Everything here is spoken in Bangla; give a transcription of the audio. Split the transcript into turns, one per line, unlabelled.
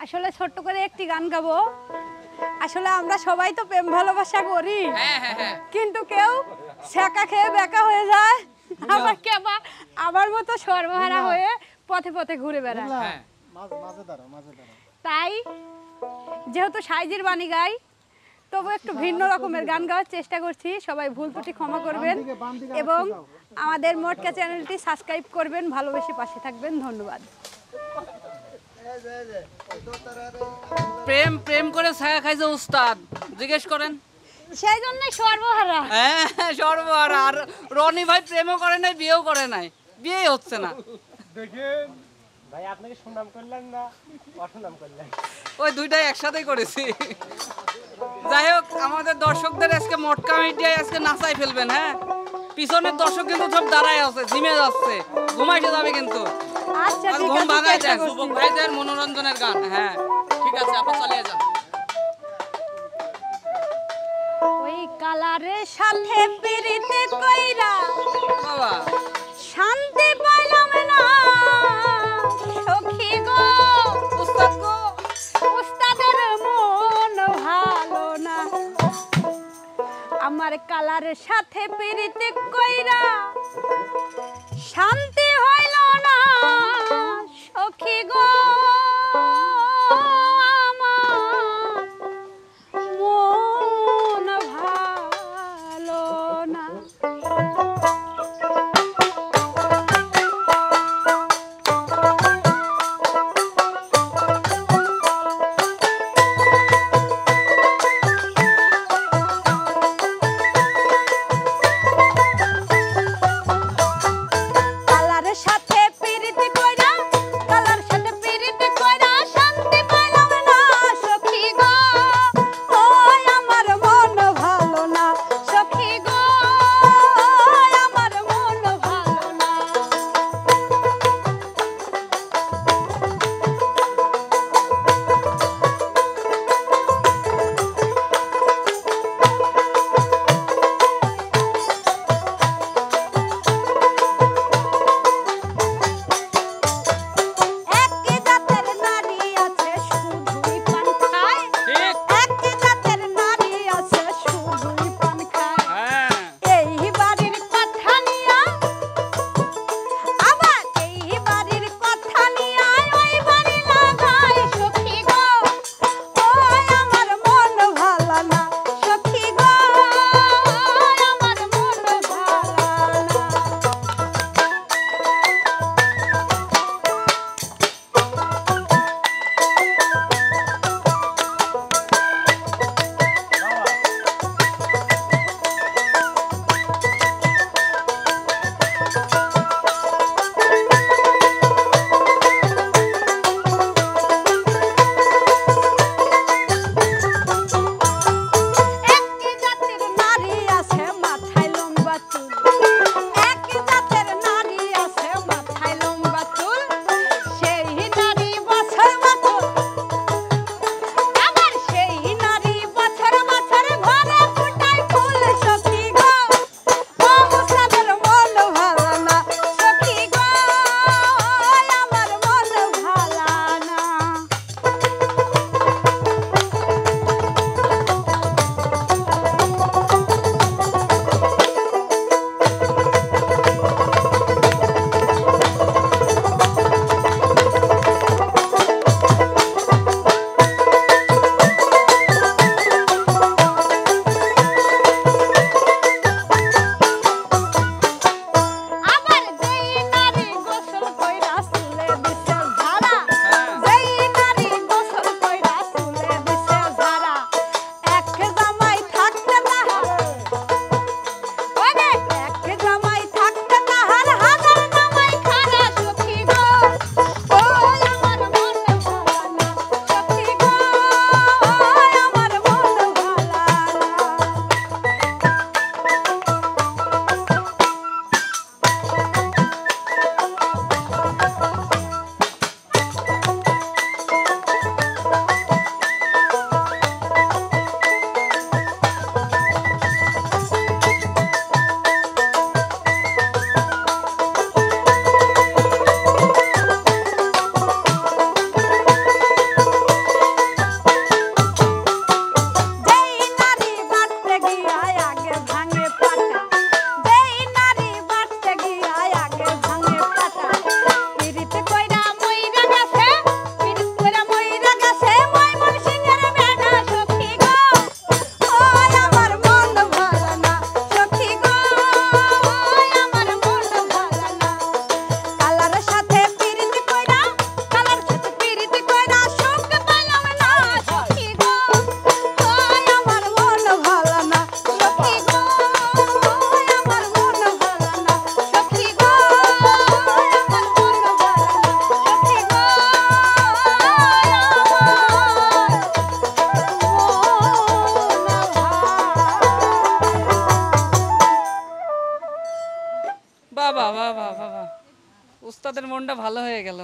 আসলে ছোট্ট করে একটি গান গাবো। আসলে আমরা সবাই তো প্রেম ভালোবাসা করি, কিন্তু কেউ ছেঁকা খেয়ে বেকা হয়ে যায়, আবার কে আমার মতো সর্বহারা হয়ে পথে পথে ঘুরে বেড়ায়। তাই যেহেতু সাইজির বাণী গাই, তবু একটু ভিন্ন রকমের গান গাওয়ার চেষ্টা করছি। সবাই ভুল ত্রুটি ক্ষমা করবেন এবং আমাদের মটকা চ্যানেলটি সাবস্ক্রাইব করবেন, ভালোবেসে পাশে থাকবেন। ধন্যবাদ।
প্রেম প্রেম করে ছায়া খাইছে উস্তাদ, জিজ্ঞেস করেন।
সেই জন্যই সর্বহারা।
হ্যাঁ সর্বহারা। আর রনি ভাই প্রেমও করে নাই, বিয়েও করে নাই, বিয়েই হচ্ছে না।
দেখেন ভাই, আপনাকে সুনাম করলেন না অসুনাম করলেন?
ওই দুইটাই একসাথেই করেছি। যাই হোক, আমাদের দর্শকদের আজকে মটকা মিডিয়ায় আজকে নাচাই ফেলবেন। হ্যাঁ, পিছনের দর্শক কিন্তু সব দাঁড়ায় আছে, জিমে যাচ্ছে, ঘুমাইতে যাবে কিন্তু।
আচ্ছা ঠিক
ঘুম
আছে,
ভাঙায়
চেষ্টা
দেন
করছি।
যুবক ভাইদের মনোরঞ্জনের গান। হ্যাঁ ঠিক আছে, আপনি চালিয়ে যান।
ওই কালারের সাথে পিরিতে কইরা
বাবা
শান্তি পাইলাম না সখী গো,
উস্তাদ গো,
উস্তাদের মন ভালো না। আমার কালারের সাথে পিরিতে কইরা শান্তি হইল না সখী গো, আমার মন ভালো না। কালারের সাথে পিরিতি কইরা, কালার সাথে
বাহ বাহ বাহ বাহ বাহ বাহ। উস্তাদের মনটা ভালো হয়ে গেল।